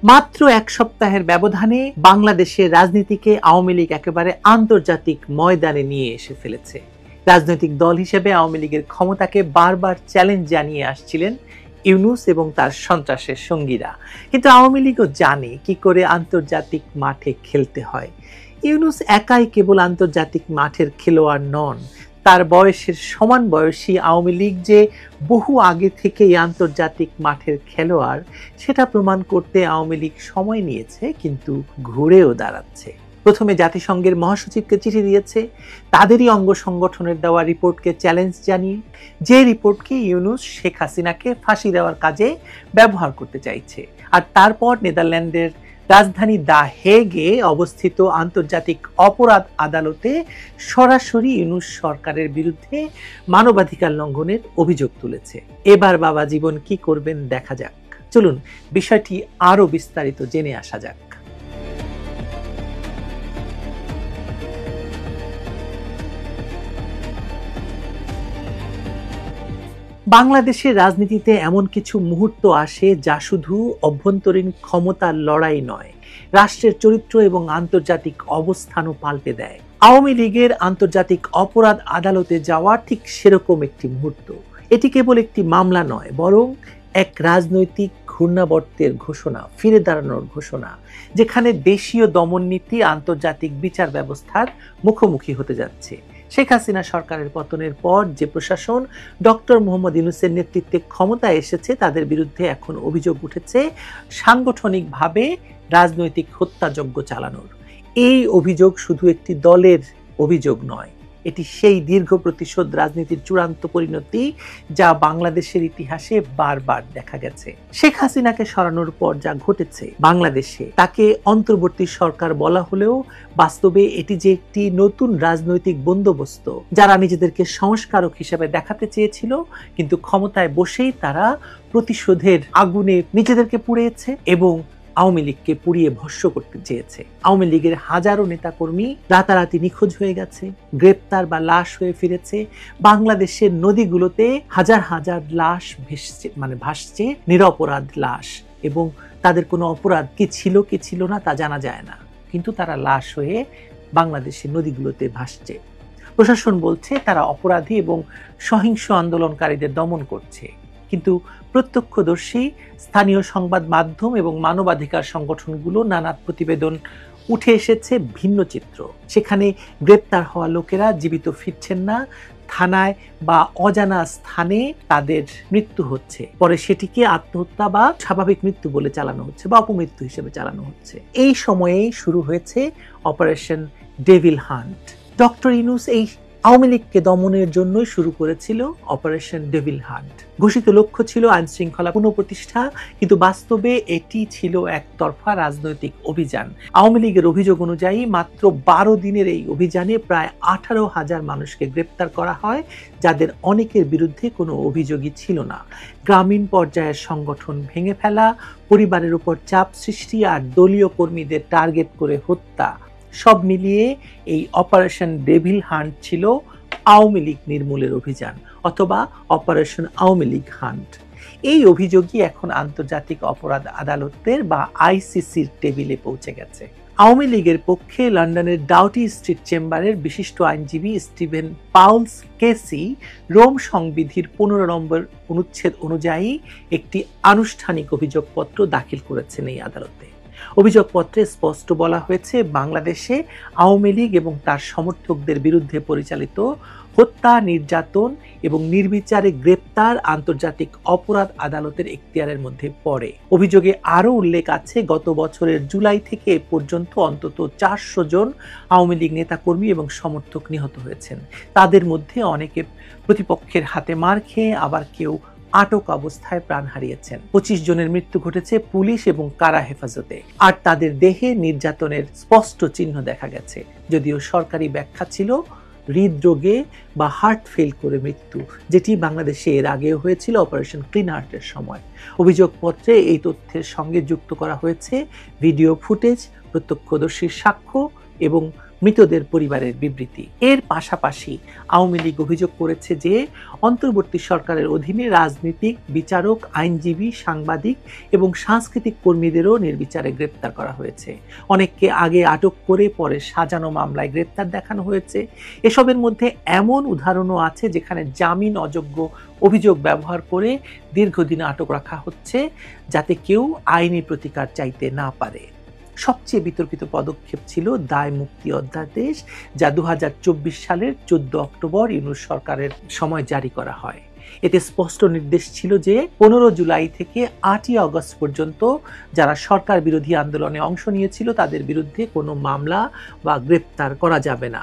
মাত্র এক সপ্তাহের ব্যবধানে বাংলাদেশের রাজনীতিকে আওয়ামী লীগ একেবারে আন্তর্জাতিক ময়দানে নিয়ে এসে ফেলেছে। রাজনৈতিক দল হিসেবে আওয়ামী লীগের ক্ষমতাকে বারবার চ্যালেঞ্জ জানিয়ে আসছিলেন ইউনূস এবং তার সন্ত্রাসের সঙ্গীরা। কিন্তু আওয়ামী লীগও জানে কি করে আন্তর্জাতিক মাঠে খেলতে হয়। ইউনূস একাই কেবল আন্তর্জাতিক মাঠের খেলোয়াড় নন, তার বয়সের সমান বয়সী আওয়ামী লীগ যে বহু আগে থেকেই আন্তর্জাতিক মাঠের খেলোয়াড় সেটা প্রমাণ করতে আওয়ামী লীগ সময় নিয়েছে, কিন্তু ঘুরেও দাঁড়াচ্ছে। প্রথমে জাতিসংঘের মহাসচিবকে চিঠি দিয়েছে তাদেরই অঙ্গ সংগঠনের দেওয়া রিপোর্টকে চ্যালেঞ্জ জানিয়ে, যে রিপোর্টকে ইউনূস শেখ হাসিনাকে ফাঁসি দেওয়ার কাজে ব্যবহার করতে চাইছে। আর তারপর নেদারল্যান্ডের রাজধানী দ্য হেগে অবস্থিত আন্তর্জাতিক অপরাধ আদালতে সরাসরি ইউনূস সরকারের বিরুদ্ধে মানবাধিকার লঙ্ঘনের অভিযোগ তুলেছে। এবার বাবা জীবন কি করবেন দেখা যাক। চলুন বিষয়টি আরো বিস্তারিত জেনে আসা যাক। বাংলাদেশের রাজনীতিতে এমন কিছু মুহূর্ত আসে যা শুধু অভ্যন্তরীণ ক্ষমতার লড়াই নয়, রাষ্ট্রের চরিত্র এবং আন্তর্জাতিক অবস্থানও পাল্টে দেয়। আওয়ামী লীগের আন্তর্জাতিক অপরাধ আদালতে যাওয়া ঠিক সেরকম একটি মুহূর্ত। এটি কেবল একটি মামলা নয়, বরং এক রাজনৈতিক ঘূর্ণাবর্তের ঘোষণা, ফিরে দাঁড়ানোর ঘোষণা, যেখানে দেশীয় দমননীতি আন্তর্জাতিক বিচার ব্যবস্থার মুখোমুখি হতে যাচ্ছে। শেখ হাসিনা সরকারের পতনের পর যে প্রশাসন ডক্টর মোহাম্মদ ইউনূসের নেতৃত্বে ক্ষমতায় এসেছে তাদের বিরুদ্ধে এখন অভিযোগ উঠেছে সাংগঠনিকভাবে রাজনৈতিক হত্যাযজ্ঞ চালানোর। এই অভিযোগ শুধু একটি দলের অভিযোগ নয়, এটি সেই দীর্ঘ প্রতিশোধ রাজনীতির চূড়ান্ত পরিণতি যা বাংলাদেশের ইতিহাসে বারবার দেখা গেছে। শেখ হাসিনাকে সরানোর পর যা ঘটেছে বাংলাদেশে, তাকে অন্তর্বর্তী সরকার বলা হলেও বাস্তবে এটি যে একটি নতুন রাজনৈতিক বন্দোবস্ত। যারা নিজেদেরকে সংস্কারক হিসেবে দেখাতে চেয়েছিল, কিন্তু ক্ষমতায় বসেই তারা প্রতিশোধের আগুনে নিজেদেরকে পুড়িয়েছে এবং আওয়ামী লীগকে পুড়িয়ে ভস্ম করতে চেয়েছে। আওয়ামী লীগের হাজারো নেতাকর্মী রাতারাতি নিখোঁজ হয়ে গেছে, গ্রেপ্তার বা লাশ হয়ে ফিরেছে। বাংলাদেশের নদীগুলোতে হাজার হাজার লাশ ভাসছে, নিরপরাধ লাশ, এবং তাদের কোনো অপরাধ কি ছিল না তা জানা যায় না, কিন্তু তারা লাশ হয়ে বাংলাদেশের নদীগুলোতে ভাসছে। প্রশাসন বলছে তারা অপরাধী এবং সহিংস আন্দোলনকারীদের দমন করছে, কিন্তু প্রত্যক্ষদর্শী স্থানীয় সংবাদ মাধ্যম এবং মানবাধিকার সংগঠনগুলো নানা প্রতিবেদন উঠে এসেছে ভিন্ন চিত্র। সেখানে গ্রেপ্তার হওয়া লোকেরা জীবিত ফিরছেন না, থানায় বা অজানা স্থানে তাদের মৃত্যু হচ্ছে, পরে সেটিকে আত্মহত্যা বা স্বাভাবিক মৃত্যু বলে চালানো হচ্ছে বা অপমৃত্যু হিসেবে চালানো হচ্ছে। এই সময়েই শুরু হয়েছে operation devil hunt. Doctor Yunus এই আওয়ামী লীগকে দমনের জন্যই শুরু করেছিল অপারেশন ডেভিল হান্ট। ঘোষিত লক্ষ্য ছিল আইন শৃঙ্খলা পুনঃপ্রতিষ্ঠা, কিন্তু বাস্তবে এটি ছিল একতরফা রাজনৈতিক অভিযান। আওয়ামী লীগের অভিযোগ অনুযায়ী মাত্র 12 দিনের এই অভিযানে প্রায় 18,000 মানুষকে গ্রেপ্তার করা হয়, যাদের অনেকের বিরুদ্ধে কোনো অভিযোগই ছিল না। গ্রামীণ পর্যায়ের সংগঠন ভেঙে ফেলা, পরিবারের উপর চাপ সৃষ্টি আর দলীয় কর্মীদের টার্গেট করে হত্যা, সব মিলিয়ে এই অপারেশন ডেভিল হান্ট ছিল আওয়ামী লীগ নির্মূলের অভিযান, অথবা অপারেশন আওয়ামী লীগ হান্ট। এই অভিযোগই এখন আন্তর্জাতিক অপরাধ আদালতের বা আইসিসির টেবিলে পৌঁছে গেছে। আওয়ামী লীগের পক্ষে লন্ডনের ডাউটি স্ট্রিট চেম্বারের বিশিষ্ট আইনজীবী স্টিভেন পাউলস কেসি রোম সংবিধির 15 নম্বর অনুচ্ছেদ অনুযায়ী একটি আনুষ্ঠানিক অভিযোগপত্র দাখিল করেছেন এই আদালতে। অভিযোগপত্রে স্পষ্ট বলা হয়েছে, বাংলাদেশে আওয়ামী লীগ এবং তার সমর্থকদের বিরুদ্ধে পরিচালিত হত্যা, নির্যাতন এবং নির্বিচারে গ্রেপ্তার আন্তর্জাতিক অপরাধ আদালতের এখতিয়ারের মধ্যে পড়ে। অভিযোগে আরও উল্লেখ আছে, গত বছরের জুলাই থেকে এ পর্যন্ত অন্তত 400 জন আওয়ামী লীগ নেতাকর্মী এবং সমর্থক নিহত হয়েছেন। তাদের মধ্যে অনেকে প্রতিপক্ষের হাতে মার খেয়ে, আবার কেউ আটক অবস্থায় প্রাণ হারিয়েছেন। 25 জনের মৃত্যু ঘটেছে পুলিশ এবং কারা হেফাজতে, আর তাদের দেহে নির্যাতনের স্পষ্ট চিহ্ন দেখা গেছে। যদিও সরকারি ব্যাখ্যা ছিল হৃদরোগে বা হার্ট ফেল করে মৃত্যু, যেটি বাংলাদেশে এর আগেও হয়েছিল অপারেশন ক্লিন হার্টের সময়। অভিযোগপত্রে এই তথ্যের সঙ্গে যুক্ত করা হয়েছে ভিডিও ফুটেজ, প্রত্যক্ষদর্শীর সাক্ষ্য এবং মৃতদের পরিবারের বিবৃতি। এর পাশাপাশি আওয়ামী লীগ অভিযোগ করেছে যে অন্তর্বর্তী সরকারের অধীনে রাজনীতিক, বিচারক, আইনজীবী, সাংবাদিক এবং সাংস্কৃতিক কর্মীদেরও নির্বিচারে গ্রেপ্তার করা হয়েছে। অনেককে আগে আটক করে পরে সাজানো মামলায় গ্রেপ্তার দেখানো হয়েছে। এসবের মধ্যে এমন উদাহরণও আছে যেখানে জামিন অযোগ্য অভিযোগ ব্যবহার করে দীর্ঘদিন আটক রাখা হচ্ছে, যাতে কেউ আইনি প্রতিকার চাইতে না পারে। সবচেয়ে বিতর্কিত পদক্ষেপ ছিল দায় মুক্তি অধ্যাদেশ, যা 2024 সালের 14 অক্টোবর ইউনূস সরকারের সময় জারি করা হয়। এতে স্পষ্ট নির্দেশ ছিল যে 15 জুলাই থেকে 8ই আগস্ট পর্যন্ত যারা সরকার বিরোধী আন্দোলনে অংশ নিয়েছিল তাদের বিরুদ্ধে কোনো মামলা বা গ্রেপ্তার করা যাবে না।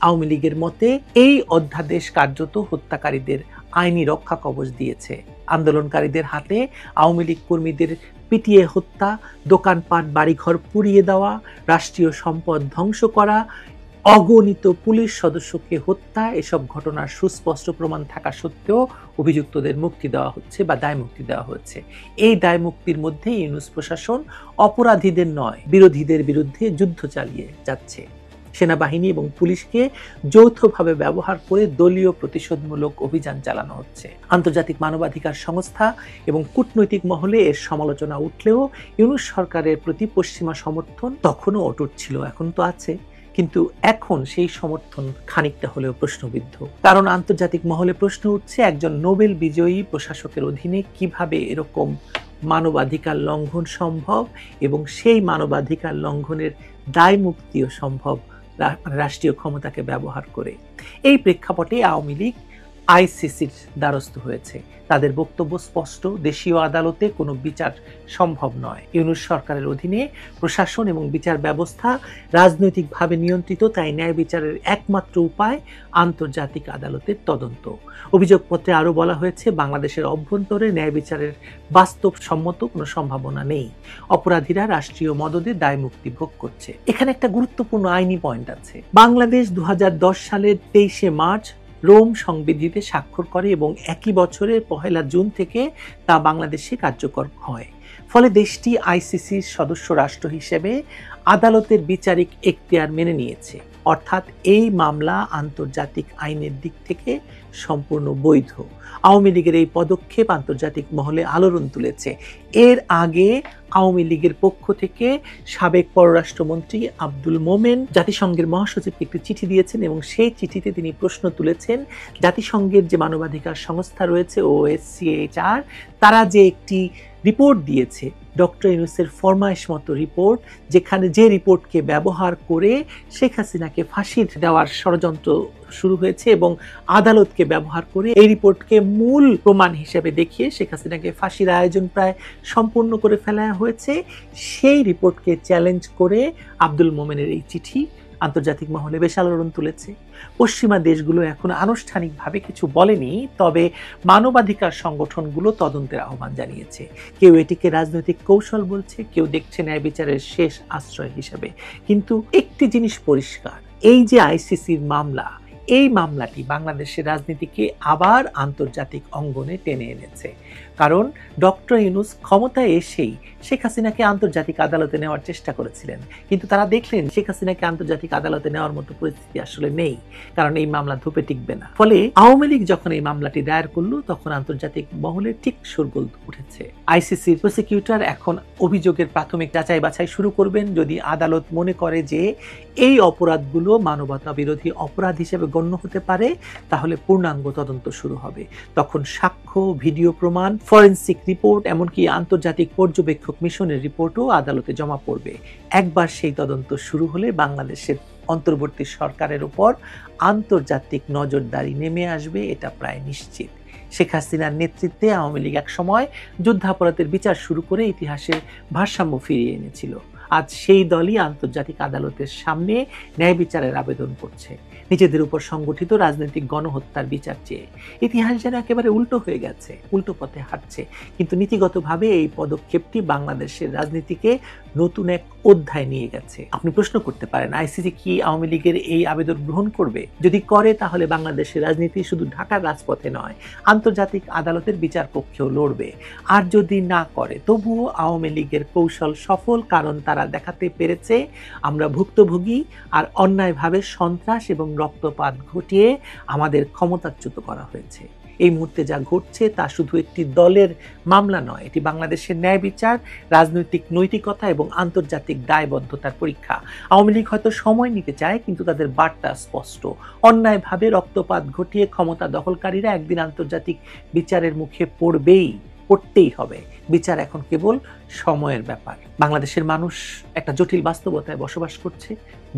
আওয়ামী লীগের মতে এই অধ্যাদেশ কার্যত হত্যাকারীদের আইনি রক্ষা কবচ দিয়েছে। আন্দোলনকারীদের হাতে আওয়ামী লীগ কর্মীদের পিটিয়ে হত্যা, দোকানপাট, বাড়িঘর পুড়িয়ে দেওয়া, রাষ্ট্রীয় সম্পদ ধ্বংস করা, অগণিত পুলিশ সদস্যকে হত্যা, এসব ঘটনার সুস্পষ্ট প্রমাণ থাকা সত্ত্বেও অভিযুক্তদের মুক্তি দেওয়া হচ্ছে বা দায় মুক্তি দেওয়া হচ্ছে। এই দায় মুক্তির মধ্যে ইউনূস প্রশাসন অপরাধীদের নয়, বিরোধীদের বিরুদ্ধে যুদ্ধ চালিয়ে যাচ্ছে। সেনাবাহিনী এবং পুলিশকে যৌথভাবে ব্যবহার করে দলীয় প্রতিশোধমূলক অভিযান চালানো হচ্ছে। আন্তর্জাতিক মানবাধিকার সংস্থা এবং কূটনৈতিক মহলে এর সমালোচনা উঠলেও ইউনূস সরকারের প্রতি পশ্চিমা সমর্থন তখনও অটুট ছিল, এখন তো আছে, কিন্তু এখন সেই সমর্থন খানিকটা হলেও প্রশ্নবিদ্ধ। কারণ আন্তর্জাতিক মহলে প্রশ্ন উঠছে, একজন নোবেল বিজয়ী প্রশাসকের অধীনে কিভাবে এরকম মানবাধিকার লঙ্ঘন সম্ভব এবং সেই মানবাধিকার লঙ্ঘনের দায় মুক্তিও সম্ভব রাষ্ট্রীয় ক্ষমতাকে ব্যবহার করে। এই প্রেক্ষাপটে আওয়ামী লীগ আইসিসির দ্বারস্থ হয়েছে। তাদের বক্তব্য স্পষ্ট, দেশীয় আদালতে কোনো বিচার সম্ভব নয়। ইউনূস সরকারের অধীনে প্রশাসন এবং বিচার ব্যবস্থা রাজনৈতিকভাবে নিয়ন্ত্রিত, তাই ন্যায় বিচারের একমাত্র উপায় আন্তর্জাতিক আদালতের তদন্ত। অভিযোগপত্রে আরও বলা হয়েছে, বাংলাদেশের অভ্যন্তরে ন্যায় বিচারের বাস্তবসম্মত কোনো সম্ভাবনা নেই। অপরাধীরা রাষ্ট্রীয় মদদে দায় মুক্তি ভোগ করছে। এখানে একটা গুরুত্বপূর্ণ আইনি পয়েন্ট আছে। বাংলাদেশ 2010 সালের 23শে মার্চ রোম সংবিধিতে স্বাক্ষর করে এবং একই বছরের 1 জুন থেকে তা বাংলাদেশে কার্যকর হয়। ফলে দেশটি আইসিসির সদস্য রাষ্ট্র হিসেবে আদালতের বিচারিক এখতিয়ার মেনে নিয়েছে, অর্থাৎ এই মামলা আন্তর্জাতিক আইনের দিক থেকে সম্পূর্ণ বৈধ। আওয়ামী লীগের এই পদক্ষেপ আন্তর্জাতিক মহলে আলোড়ন তুলেছে। এর আগে আওয়ামী লীগের পক্ষ থেকে সাবেক পররাষ্ট্রমন্ত্রী আব্দুল মোমেন জাতিসংঘের মহাসচিবকে একটি চিঠি দিয়েছেন এবং সেই চিঠিতে তিনি প্রশ্ন তুলেছেন, জাতিসংঘের যে মানবাধিকার সংস্থা রয়েছে OHCHR, তারা যে একটি রিপোর্ট দিয়েছে, ডক্টর ইউনূসের ফরমায়েশ মতো রিপোর্ট, যেখানে যে রিপোর্টকে ব্যবহার করে শেখ হাসিনাকে ফাঁসি দেওয়ার ষড়যন্ত্র শুরু হয়েছে এবং আদালতকে ব্যবহার করে এই রিপোর্টকে মূল প্রমাণ হিসেবে দেখিয়ে শেখ হাসিনাকে ফাঁসির আয়োজন প্রায় সম্পূর্ণ করে ফেলা হয়েছে। সেই রিপোর্টকে চ্যালেঞ্জ করে আব্দুল মোমেনের এই চিঠি আন্তর্জাতিক মহলে বেশ আলোড়ন তুলেছে। পশ্চিমা দেশগুলো এখন আনুষ্ঠানিকভাবে কিছু বলেনি, তবে মানবাধিকার সংগঠনগুলো তদন্তের আহ্বান জানিয়েছে। কেউ এটিকে রাজনৈতিক কৌশল বলছে, কেউ দেখছে ন্যায় বিচারের শেষ আশ্রয় হিসেবে। কিন্তু একটি জিনিস পরিষ্কার, এই যে আইসিসির মামলা, এই মামলাটি বাংলাদেশের রাজনীতিকে আবার আন্তর্জাতিক অঙ্গনে টেনে এনেছে। কারণ ডক্টর ইউনূস ক্ষমতায় এসেই শেখ হাসিনাকে আন্তর্জাতিক আদালতে নেওয়ার চেষ্টা করেছিলেন, কিন্তু তারা দেখলেন শেখ হাসিনাকে আন্তর্জাতিক আদালতে নেওয়ার মতো পরিস্থিতি আসলে নেই, কারণ এই মামলা ধুপে টিকবে না। ফলে আওয়ামী লীগ যখন এই মামলাটি দায়ের করলো, তখন আন্তর্জাতিক মহলে ঠিক শোরগোল উঠেছে। আইসিসির প্রসিকিউটর এখন অভিযোগের প্রাথমিক যাচাই বাছাই শুরু করবেন। যদি আদালত মনে করে যে এই অপরাধগুলো মানবতা বিরোধী অপরাধ হিসেবে গণ্য হতে পারে, তাহলে পূর্ণাঙ্গ তদন্ত শুরু হবে। তখন সাক্ষ্য, ভিডিও প্রমাণ, ফরেনসিক রিপোর্ট, এমনকি আন্তর্জাতিক পর্যবেক্ষক মিশনের রিপোর্টও আদালতে জমা পড়বে। একবার সেই তদন্ত শুরু হলে বাংলাদেশের অন্তর্বর্তী সরকারের উপর আন্তর্জাতিক নজরদারি নেমে আসবে, এটা প্রায় নিশ্চিত। শেখ হাসিনার নেতৃত্বে আওয়ামী লীগ এক সময় যুদ্ধাপরাধের বিচার শুরু করে ইতিহাসের ভারসাম্য ফিরিয়ে এনেছিল। আজ সেই দলই আন্তর্জাতিক আদালতের সামনে ন্যায় বিচারের আবেদন করছে। নিজেদের উপর সংগঠিত রাজনৈতিক গণহত্যার বিচার চেয়ে। ইতিহাস যেন একেবারে উল্টো হয়ে গেছে, উল্টো পথে হাঁটছে। কিন্তু নীতিগতভাবে এই পদক্ষেপটি বাংলাদেশের রাজনীতিকে নতুন এক অধ্যায় নিয়ে গেছে। আপনি প্রশ্ন করতে পারেন, আইসিসি কি আওয়ামী লীগের এই আবেদন গ্রহণ করবে? যদি করে তাহলে বাংলাদেশের রাজনীতি শুধু ঢাকার রাজপথে নয়, আন্তর্জাতিক আদালতের বিচার কক্ষেও লড়বে। আর যদি না করে, তবুও আওয়ামী লীগের কৌশল সফল, কারণ তারা দেখাতে পেরেছে আমরা ভুক্তভোগী আর অন্যায়ভাবে সন্ত্রাস এবং রক্তপাত ঘটিয়ে আমাদের ক্ষমতাচ্যুত করা হয়েছে। এই মুহূর্তে যা ঘটছে তা শুধু একটি দলের মামলা নয়, এটি বাংলাদেশের ন্যায় বিচার, রাজনৈতিক নৈতিকতা এবং আন্তর্জাতিক দায়বদ্ধতার পরীক্ষা। আওয়ামী লীগ হয়তো সময় নিতে চায়, কিন্তু তাদের বার্তা স্পষ্ট। অন্যায়ভাবে রক্তপাত ঘটিয়ে ক্ষমতা দখলকারীরা একদিন আন্তর্জাতিক বিচারের মুখে পড়তেই হবে। বিচার এখন কেবল সময়ের ব্যাপার। বাংলাদেশের মানুষ একটা জটিল বাস্তবতায় বসবাস করছে।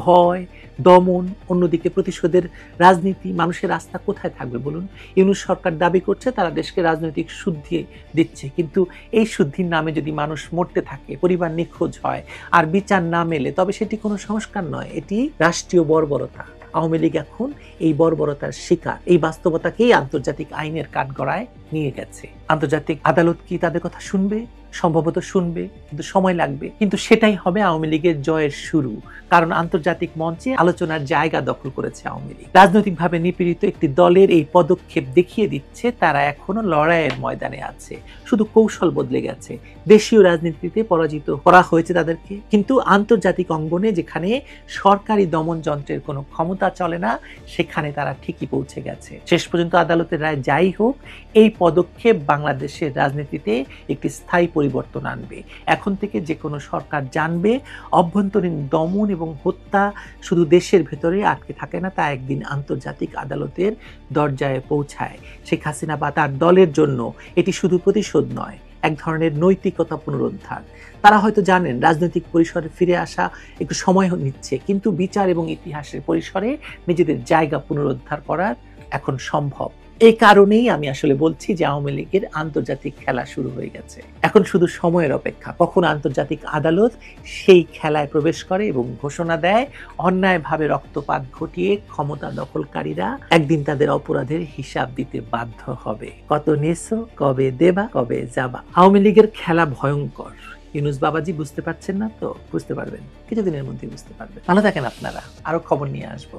ভয়, দমন, অন্যদিকে প্রতিশোধের রাজনীতি। মানুষের আস্থা কোথায় থাকবে বলুন? ইউনূস সরকার দাবি করছে তারা দেশকে রাজনৈতিক শুদ্ধি দিচ্ছে, কিন্তু এই শুদ্ধির নামে যদি মানুষ মরতে থাকে, পরিবার নিখোঁজ হয় আর বিচার না মেলে, তবে সেটি কোনো সংস্কার নয়, এটি রাষ্ট্রীয় বর্বরতা। আওয়ামী লীগ এখন এই বর্বরতার শিকার। এই বাস্তবতাকেই আন্তর্জাতিক আইনের কাঠগড়ায় নিয়ে গেছে। আন্তর্জাতিক আদালত কি তাদের কথা শুনবে? সম্ভবত শুনবে, কিন্তু সময় লাগবে। কিন্তু সেটাই হবে আওয়ামী লীগের জয়ের শুরু, কারণ আন্তর্জাতিক মঞ্চে আলোচনার জায়গা দখল করেছে আওয়ামী লীগ। রাজনৈতিকভাবে নিপীড়িত একটি দলের এই পদক্ষেপ দেখিয়ে দিচ্ছে তারা এখনো লড়াইয়ের ময়দানে আছে, শুধু কৌশল বদলে গেছে। দেশীয় রাজনীতিতে পরাজিত করা হয়েছে তাদেরকে, কিন্তু আন্তর্জাতিক অঙ্গনে, যেখানে সরকারি দমন যন্ত্রের কোনো ক্ষমতা চলে না, সেখানে তারা ঠিকই পৌঁছে গেছে। শেষ পর্যন্ত আদালতের রায় যাই হোক, এই পদক্ষেপ বাংলাদেশের রাজনীতিতে একটি স্থায়ী পরিবর্তন আনবে। এখন থেকে যে কোনো সরকার জানবে, অভ্যন্তরীণ দমন এবং হত্যা শুধু দেশের ভেতরে আটকে থাকে না, তা একদিন আন্তর্জাতিক আদালতের দরজায় পৌঁছায়। শেখ হাসিনা বা তার দলের জন্য এটি শুধু প্রতিশোধ নয়, এক ধরনের নৈতিকতা পুনরুদ্ধার। তারা হয়তো জানেন রাজনৈতিক পরিসরে ফিরে আসা একটু সময় নিচ্ছে, কিন্তু বিচার এবং ইতিহাসের পরিসরে নিজেদের জায়গা পুনরুদ্ধার করার এখন সম্ভব। এই কারণেই আমি আসলে বলছি যে আওয়ামী লীগের আন্তর্জাতিক খেলা শুরু হয়ে গেছে। এখন শুধু সময়ের অপেক্ষা, কখন আন্তর্জাতিক আদালত সেই খেলায় প্রবেশ করে এবং ঘোষণা দেয় অন্যায়ভাবে রক্তপাত ঘটিয়ে ক্ষমতা দখলকারীরা একদিন তাদের অপরাধের হিসাব দিতে বাধ্য হবে। কত নেছো, কবে দেবা, কবে যাবা। আওয়ামী লীগের খেলা ভয়ঙ্কর। ইউনূস বাবাজি বুঝতে পারছেন না তো? বুঝতে পারবেন, কিছুদিনের মধ্যেই বুঝতে পারবেন। ভালো থাকেন আপনারা, আরো খবর নিয়ে আসবো।